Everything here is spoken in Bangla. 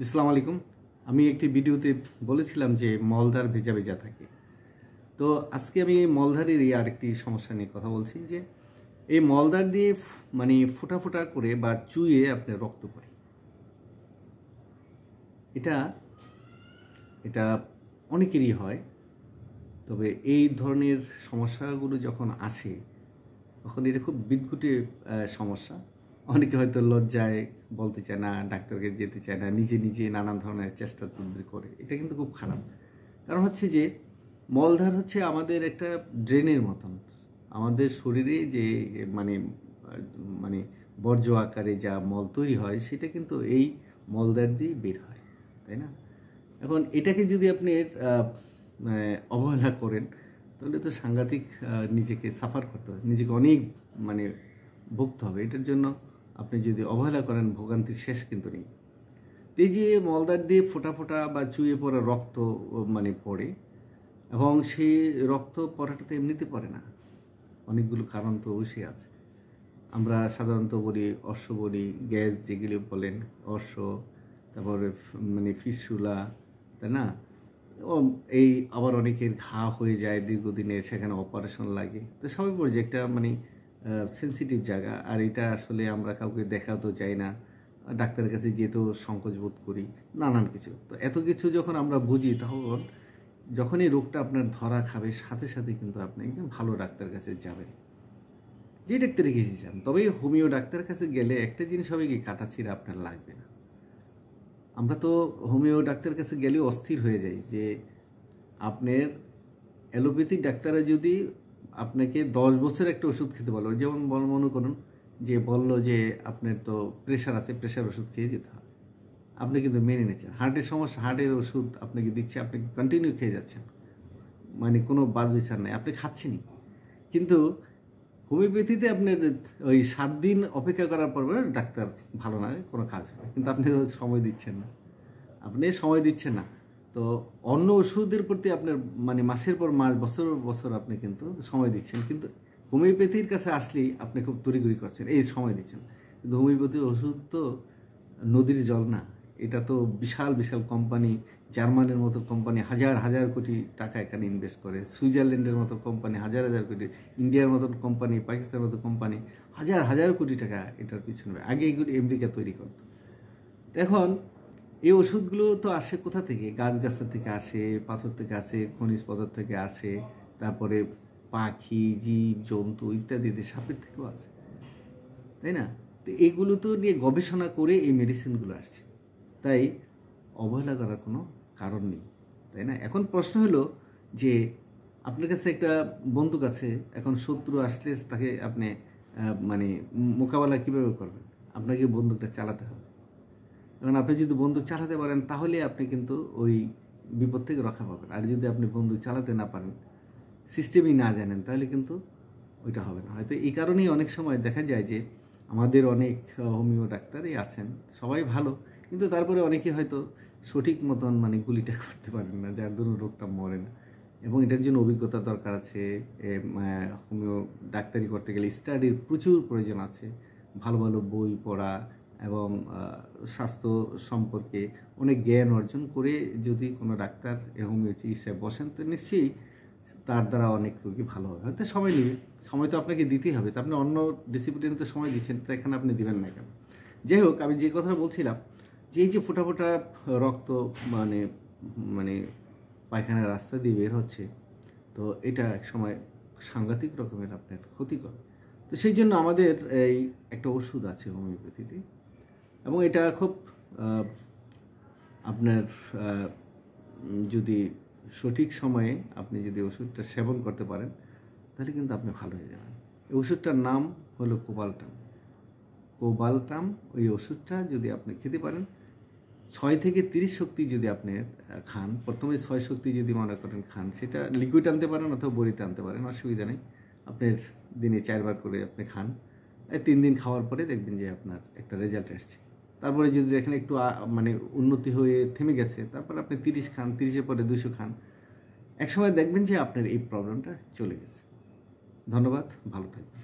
আসসালামু আলাইকুম। আমি একটি ভিডিওতে বলেছিলাম যে মলদ্বার ভেজা ভেজা থাকে। তো আজকে আমি এই মলদ্বারের আরেকটি সমস্যা নিয়ে কথা বলছি যে এই মলদ্বার দিয়ে মানে ফোঁটা ফোঁটা করে বা চুইয়ে আপনার রক্ত পড়ে। এটা এটা অনেকেরই হয়। তবে এই ধরনের সমস্যাগুলো যখন আসে তখন এটা খুব বিদঘুটে সমস্যা। অনেকে হয়তো লজ্জায় বলতে চায় না, ডাক্তারকে যেতে চায় না, নিজে নিজে নানান ধরনের চেষ্টা তদবির করে। এটা কিন্তু খুব খারাপ। কারণ হচ্ছে যে মলদ্বার হচ্ছে আমাদের একটা ড্রেনের মতন। আমাদের শরীরে যে মানে মানে বর্জ্য আকারে যা মল তৈরি হয় সেটা কিন্তু এই মলদ্বার দিয়ে বের হয়, তাই না? এখন এটাকে যদি আপনি অবহেলা করেন তাহলে তো সাংঘাতিক নিজেকে সাফার করতে হবে, নিজেকে অনেক মানে ভুগতে হবে। এটার জন্য আপনি যদি অবহেলা করেন ভোগান্তির শেষ কিন্তু নেই। এই যে মলদ্বার দিয়ে ফোঁটা ফোঁটা বা চুইয়ে পড়া রক্ত মানে পড়ে, এবং সেই রক্ত পড়াটা তো এমনিতে পড়ে না, অনেকগুলো কারণ তো অবশ্যই আছে। আমরা সাধারণত বলি অর্শ, বলি গ্যাস যেগুলি বলেন অর্শ, তারপরে মানে ফিসুলা, তাই না? ও এই আবার অনেকের ঘা হয়ে যায় দীর্ঘদিনের, সেখানে অপারেশন লাগে। তো সবাই বলছে একটা মানে সেন্সিটিভ জায়গা, আর এটা আসলে আমরা কাউকে দেখাতেও চাই না, ডাক্তারের কাছে যেতেও সংকোচ বোধ করি, নানান কিছু। তো এত কিছু যখন আমরা বুঝি তখন যখন এই রোগটা আপনার ধরা খাবে সাথে সাথে কিন্তু আপনি একজন ভালো ডাক্তারের কাছে যাবেন, যে ডাক্তারের কাছে যান। তবে হোমিও ডাক্তারের কাছে গেলে একটা জিনিস হবে কি, কাটাছিড়া আপনার লাগবে না। আমরা তো হোমিও ডাক্তারের কাছে গেলেও অস্থির হয়ে যাই যে আপনার অ্যালোপ্যাথিক ডাক্তাররা যদি আপনাকে 10 বছর একটা ওষুধ খেতে বলো, যেমন মনে করুন যে বলল যে আপনার তো প্রেশার আছে, প্রেশার ওষুধ খেয়ে যেতে হবে, আপনি কিন্তু মেনে নিচ্ছেন। হার্টের সমস্যা, হার্টের ওষুধ আপনাকে দিচ্ছে, আপনি কন্টিনিউ খেয়ে যাচ্ছেন, মানে কোনো বাদ বিচার নাই, আপনি খাচ্ছেনই। কিন্তু হোমিওপ্যাথিতে আপনার ওই 7 দিন অপেক্ষা করার পর ডাক্তার ভালো না, কোনো কাজ হয় না, কিন্তু আপনি সময় দিচ্ছেন না, আপনি সময় দিচ্ছেন না। তো অন্য ওষুধের প্রতি আপনার মানে মাসের পর মাস, বছর বছর আপনি কিন্তু সময় দিচ্ছেন, কিন্তু হোমিওপ্যাথির কাছে আসলেই আপনি খুব তড়িঘড়ি করছেন, এই সময় দিচ্ছেন। কিন্তু হোমিওপ্যাথির ওষুধ তো নদীর জল না, এটা তো বিশাল বিশাল কোম্পানি, জার্মানের মতো কোম্পানি হাজার হাজার কোটি টাকা এখানে ইনভেস্ট করে, সুইজারল্যান্ডের মতো কোম্পানি হাজার হাজার কোটি, ইন্ডিয়ার মতন কোম্পানি, পাকিস্তানের মতো কোম্পানি হাজার হাজার কোটি টাকা এটার পিছনে। আগে এগুলো আমেরিকা তৈরি করতো। এখন এই ওষুধগুলো তো আসে কোথা থেকে? গাছগাছালি থেকে আসে, পাথর থেকে আসে, খনিজ পদার্থ থেকে আসে, তারপরে পাখি, জীব জন্তু ইত্যাদিতে, সাপের থেকেও আসে, তাই না? তো এগুলো তো নিয়ে গবেষণা করে এই মেডিসিনগুলো আসছে, তাই অবহেলা করার কোনো কারণ নেই, তাই না? এখন প্রশ্ন হলো যে আপনার কাছে একটা বন্দুক আছে, এখন শত্রু আসলে তাকে আপনি মানে মোকাবেলা কীভাবে করবেন? আপনাকে বন্দুকটা চালাতে হবে। এখন আপনি যদি বন্দুক চালাতে পারেন তাহলে আপনি কিন্তু ওই বিপদ থেকে রক্ষা পাবেন। আর যদি আপনি বন্দুক চালাতে না পারেন, সিস্টেমই না জানেন, তাহলে কিন্তু ওইটা হবে না। হয়তো এই কারণেই অনেক সময় দেখা যায় যে আমাদের অনেক হোমিও ডাক্তারই আছেন, সবাই ভালো, কিন্তু তারপরে অনেকে হয়তো সঠিক মতন মানে গুলিটা করতে পারেন না, যার দরুন রোগটা মরে না। এবং এটার জন্য অভিজ্ঞতা দরকার আছে। হোমিও ডাক্তারি করতে গেলে স্টাডির প্রচুর প্রয়োজন আছে, ভালো ভালো বই পড়া এবং স্বাস্থ্য সম্পর্কে অনেক জ্ঞান অর্জন করে যদি কোনো ডাক্তার হোমিও চিকিৎসায় বসেন তো নিশ্চয়ই তার দ্বারা অনেক রোগী ভালো হবে। হয়তো সময় নেবে, সময় তো আপনাকে দিতেই হবে। তো আপনি অন্য ডিসিপ্লিনে তো সময় দিচ্ছেন, তো এখানে আপনি দিবেন না কেন? যাই হোক, আমি যে কথাটা বলছিলাম যে এই যে ফোঁটা ফোঁটা রক্ত মানে মানে পায়খানার রাস্তা দিয়ে বের হচ্ছে, তো এটা এক সময় সাংঘাতিক রকমের আপনার ক্ষতিকর। তো সেই জন্য আমাদের এই একটা ওষুধ আছে হোমিওপ্যাথিতে, এবং এটা খুব আপনার যদি সঠিক সময়ে আপনি যদি ওষুধটা সেবন করতে পারেন তাহলে কিন্তু আপনি ভালো হয়ে যাবেন। এই ওষুধটার নাম হলো কোবাল্টাম। কোবাল্টাম, ওই ওষুধটা যদি আপনি খেতে পারেন 6 থেকে 30 শক্তি যদি আপনি খান, প্রথমে 6 শক্তি যদি মনে করেন খান, সেটা লিকুইড আনতে পারেন অথবা বড়িতে আনতে পারেন, অসুবিধা নেই। আপনার দিনে 4 বার করে আপনি খান, 3 দিন খাওয়ার পরে দেখবেন যে আপনার একটা রেজাল্ট আসছে। তারপরে যদি দেখেন একটু মানে উন্নতি হয়ে থেমে গেছে, তারপর আপনি 30 খান, 30-এর পরে 200 খান, একসময় দেখবেন যে আপনার এই প্রবলেমটা চলে গেছে। ধন্যবাদ, ভালো থাকবেন।